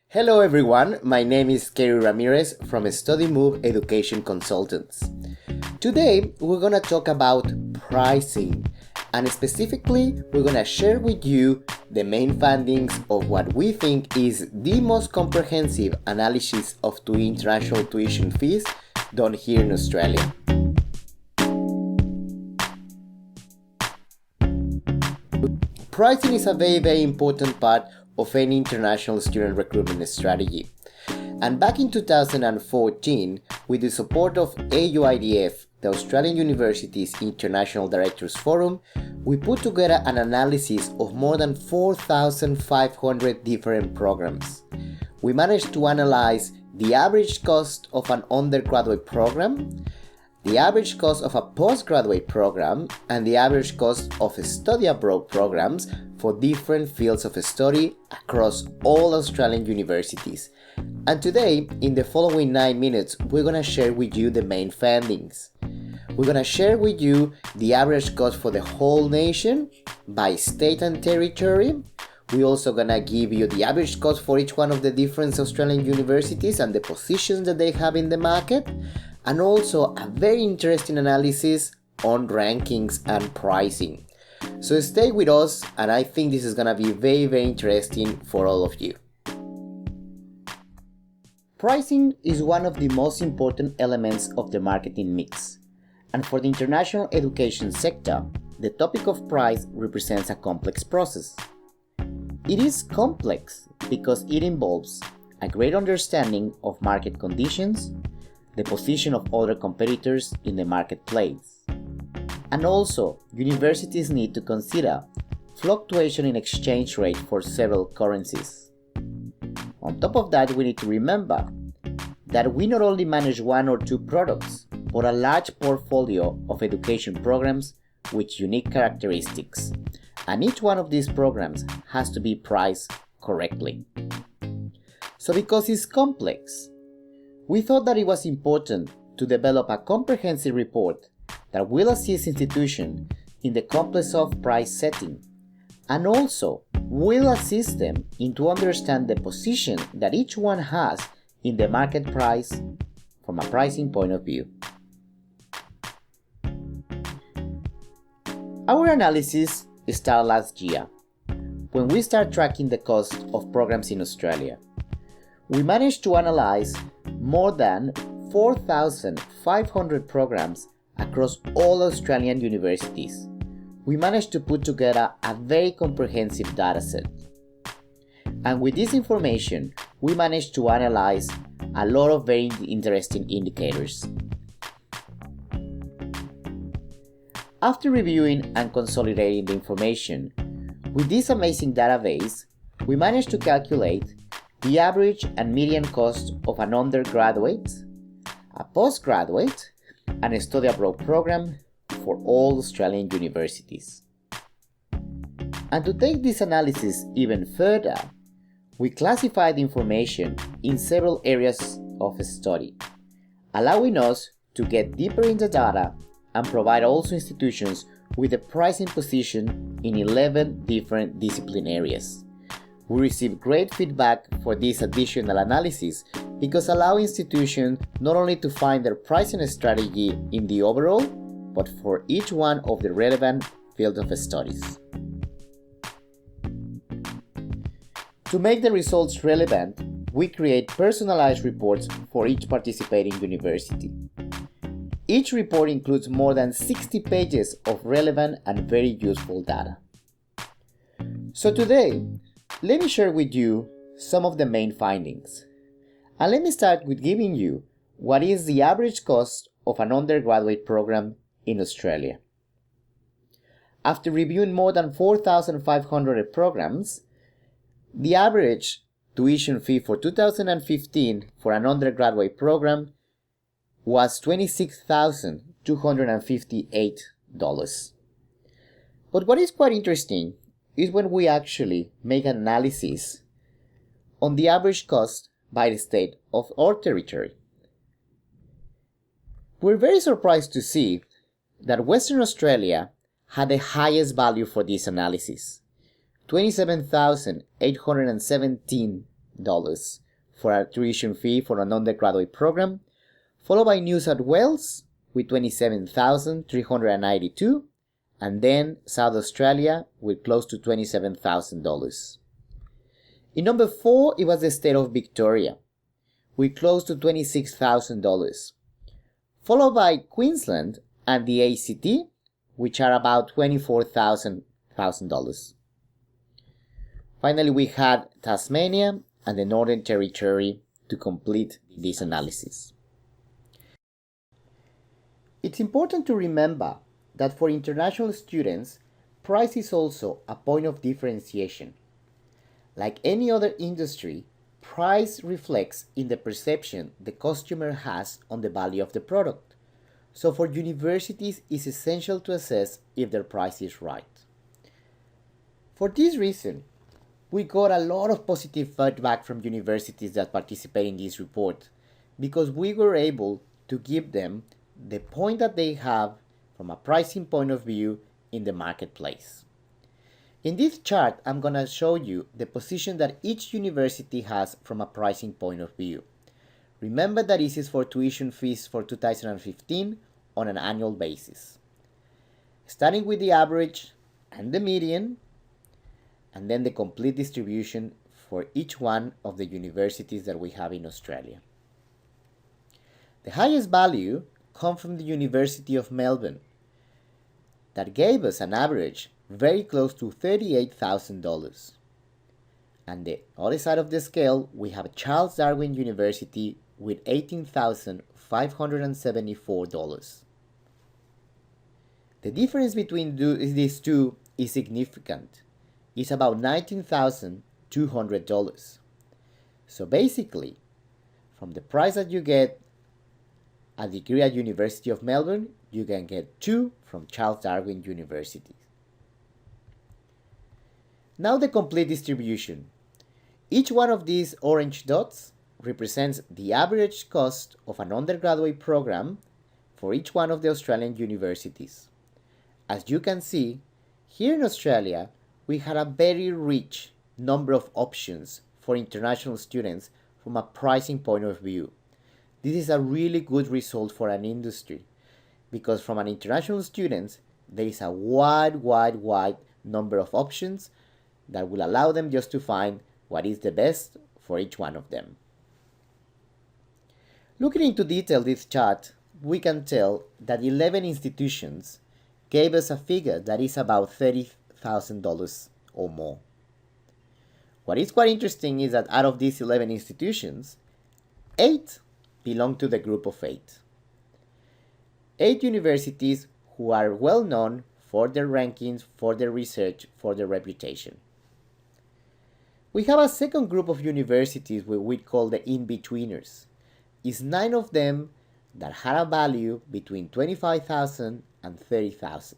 Hello everyone, my name is Kerry Ramirez from Studymove Education Consultants. Today we're going to talk about pricing, and specifically we're going to share with you the main findings of what we think is the most comprehensive analysis of international tuition fees done here in Australia. Pricing is a very important part of any international student recruitment strategy. And back in 2014, with the support of AUIDF, the Australian Universities International Directors Forum, we put together an analysis of more than 4,500 different programs. We managed to analyze the average cost of an undergraduate program, the average cost of a postgraduate program, and the average cost of study abroad programs for different fields of study across all Australian universities. And today, in the following 9 minutes, we're going to share with you the main findings. We're going to share with you the average cost for the whole nation by state and territory. We're also going to give you the average cost for each one of the different Australian universities and the positions that they have in the market, and also a very interesting analysis on rankings and pricing. So stay with us, and I think this is going to be very interesting for all of you. Pricing is one of the most important elements of the marketing mix. And for the international education sector, the topic of price represents a complex process. It is complex because it involves a great understanding of market conditions, the position of other competitors in the marketplace. And also, universities need to consider fluctuation in exchange rate for several currencies. On top of that, we need to remember that we not only manage one or two products, but a large portfolio of education programs with unique characteristics. And each one of these programs has to be priced correctly. So because it's complex, we thought that it was important to develop a comprehensive report that will assist institutions in the complex of price setting, and also will assist them in to understand the position that each one has in the market price from a pricing point of view. Our analysis started last year when we started tracking the cost of programs in Australia. We managed to analyze more than 4,500 programs across all Australian universities. We managed to put together a very comprehensive dataset. And with this information, we managed to analyze a lot of very interesting indicators. After reviewing and consolidating the information, with this amazing database, we managed to calculate the average and median cost of an undergraduate, a postgraduate, and a study abroad program for all Australian universities. And to take this analysis even further, we classified the information in several areas of study, allowing us to get deeper in the data and provide also institutions with a pricing position in 11 different discipline areas. We received great feedback for this additional analysis because allow institutions not only to find their pricing strategy in the overall, but for each one of the relevant field of studies. To make the results relevant, we create personalized reports for each participating university. Each report includes more than 60 pages of relevant and very useful data. So today, let me share with you some of the main findings. And let me start with giving you what is the average cost of an undergraduate program in Australia. After reviewing more than 4,500 programs, the average tuition fee for 2015 for an undergraduate program was $26,258. But what is quite interesting is when we actually make an analysis on the average cost by the state of our territory. We're very surprised to see that Western Australia had the highest value for this analysis, $27,817 for a tuition fee for an undergraduate program, followed by New South Wales with $27,392, and then South Australia with close to $27,000. In number 4, it was the state of Victoria with close to $26,000, followed by Queensland and the ACT, which are about $24,000. Finally, we had Tasmania and the Northern Territory to complete this analysis. It's important to remember that for international students, price is also a point of differentiation. Like any other industry, price reflects in the perception the customer has on the value of the product. So for universities, it's essential to assess if their price is right. For this reason, we got a lot of positive feedback from universities that participate in this report, because we were able to give them the point that they have from a pricing point of view in the marketplace. In this chart, I'm going to show you the position that each university has from a pricing point of view. Remember that this is for tuition fees for 2015 on an annual basis. Starting with the average and the median, and then the complete distribution for each one of the universities that we have in Australia. The highest value comes from the University of Melbourne, that gave us an average very close to $38,000. And the other side of the scale, we have Charles Darwin University with $18,574. The difference between these two is significant. It's about $19,200. So basically, from the price that you get a degree at University of Melbourne, you can get 2 from Charles Darwin University. Now the complete distribution. Each one of these orange dots represents the average cost of an undergraduate program for each one of the Australian universities. As you can see, here in Australia, we had a very rich number of options for international students from a pricing point of view. This is a really good result for an industry, because from an international student, there is a wide number of options that will allow them just to find what is the best for each one of them. Looking into detail this chart, we can tell that 11 institutions gave us a figure that is about $30,000 or more. What is quite interesting is that out of these 11 institutions, 8 belong to the group of 8. 8 universities who are well known for their rankings, for their research, for their reputation. We have a second group of universities what we call the in-betweeners. It's 9 of them that had a value between $25,000 and $30,000.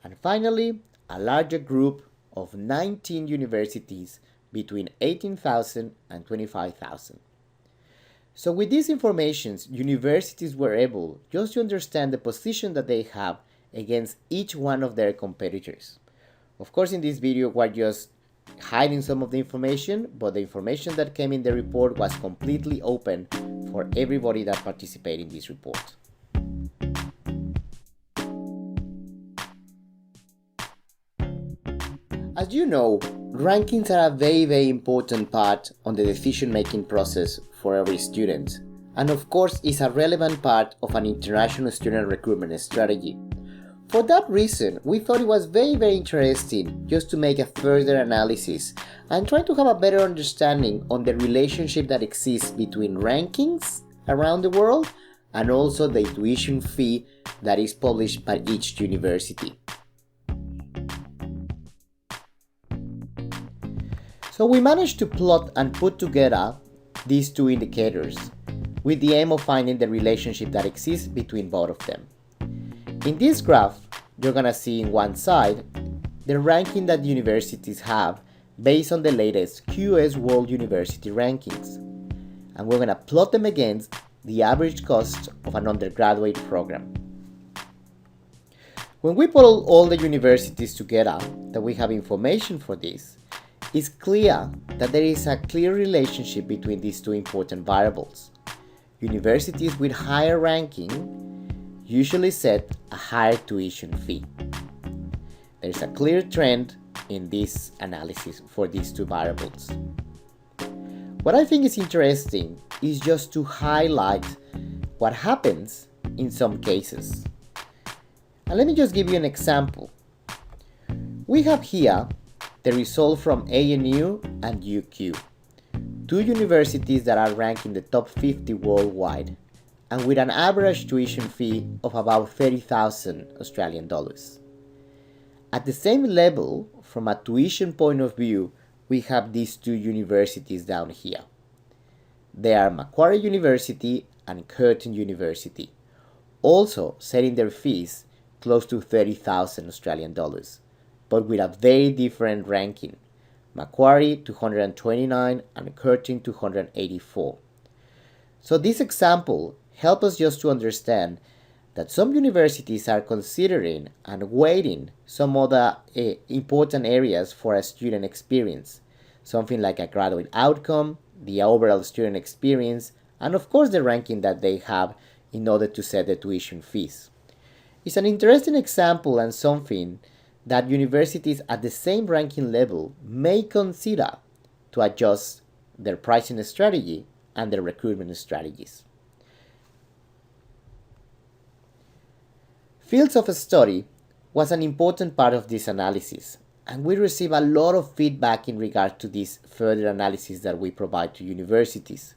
And finally, a larger group of 19 universities between $18,000 and $25,000. So with these informations, universities were able just to understand the position that they have against each one of their competitors. Of course, in this video, we're just hiding some of the information, but the information that came in the report was completely open for everybody that participated in this report. As you know, rankings are a very important part on the decision-making process for every student, and of course is a relevant part of an international student recruitment strategy. For that reason, we thought it was very interesting just to make a further analysis and try to have a better understanding on the relationship that exists between rankings around the world and also the tuition fee that is published by each university. So we managed to plot and put together these two indicators with the aim of finding the relationship that exists between both of them. In this graph, you're going to see in one side the ranking that universities have based on the latest QS World University Rankings. And we're going to plot them against the average cost of an undergraduate program. When we put all the universities together that we have information for this, it's clear that there is a clear relationship between these two important variables. Universities with higher ranking usually set a higher tuition fee. There's a clear trend in this analysis for these two variables. What I think is interesting is just to highlight what happens in some cases. And let me just give you an example. We have here the result from ANU and UQ, two universities that are ranked in the top 50 worldwide, and with an average tuition fee of about 30,000 Australian dollars. At the same level, from a tuition point of view, we have these two universities down here. They are Macquarie University and Curtin University, also setting their fees close to 30,000 Australian dollars, but with a very different ranking. Macquarie 229 and Curtin 284. So this example helps us just to understand that some universities are considering and weighting some other important areas for a student experience, something like a graduate outcome, the overall student experience, and of course the ranking that they have in order to set the tuition fees. It's an interesting example and something that universities at the same ranking level may consider to adjust their pricing strategy and their recruitment strategies. Fields of study was an important part of this analysis, and we receive a lot of feedback in regard to this further analysis that we provide to universities.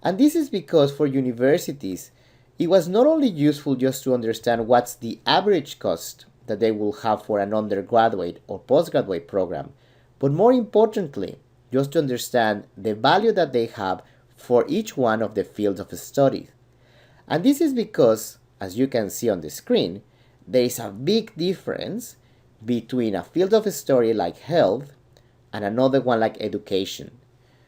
And this is because for universities, it was not only useful just to understand what's the average cost that they will have for an undergraduate or postgraduate program, but more importantly, just to understand the value that they have for each one of the fields of study. And this is because, as you can see on the screen, there is a big difference between a field of study like health and another one like education.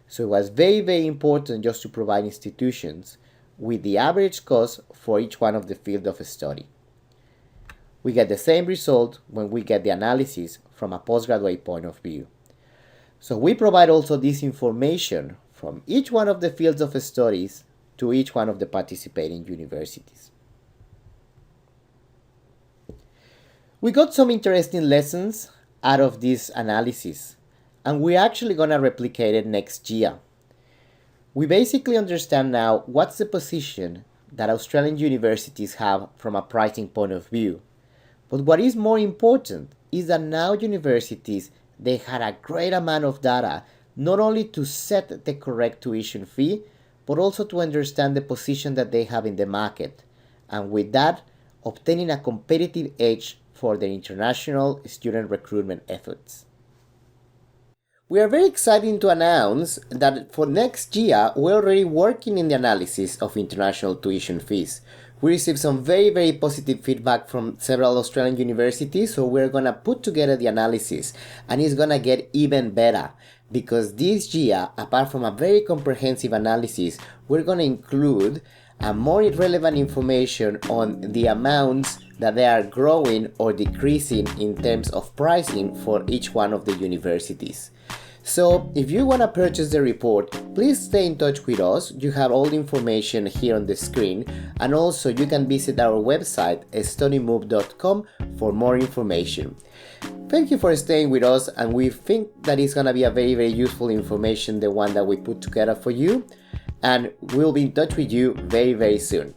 So it was very important just to provide institutions with the average cost for each one of the field of study. We get the same result when we get the analysis from a postgraduate point of view. So we provide also this information from each one of the fields of studies to each one of the participating universities. We got some interesting lessons out of this analysis, and we're actually going to replicate it next year. We basically understand now what's the position that Australian universities have from a pricing point of view. But what is more important is that now universities, they had a great amount of data, not only to set the correct tuition fee, but also to understand the position that they have in the market, and with that, obtaining a competitive edge for their international student recruitment efforts. We are very excited to announce that for next year, we're already working in the analysis of international tuition fees. We received some very positive feedback from several Australian universities, so we're going to put together the analysis, and it's going to get even better because this year, apart from a very comprehensive analysis, we're going to include more relevant information on the amounts that they are growing or decreasing in terms of pricing for each one of the universities. So if you want to purchase the report, please stay in touch with us. You have all the information here on the screen, and also you can visit our website studymove.com for more information. Thank you for staying with us, and we think that it's going to be a very useful information, the one that we put together for you, and we'll be in touch with you very soon.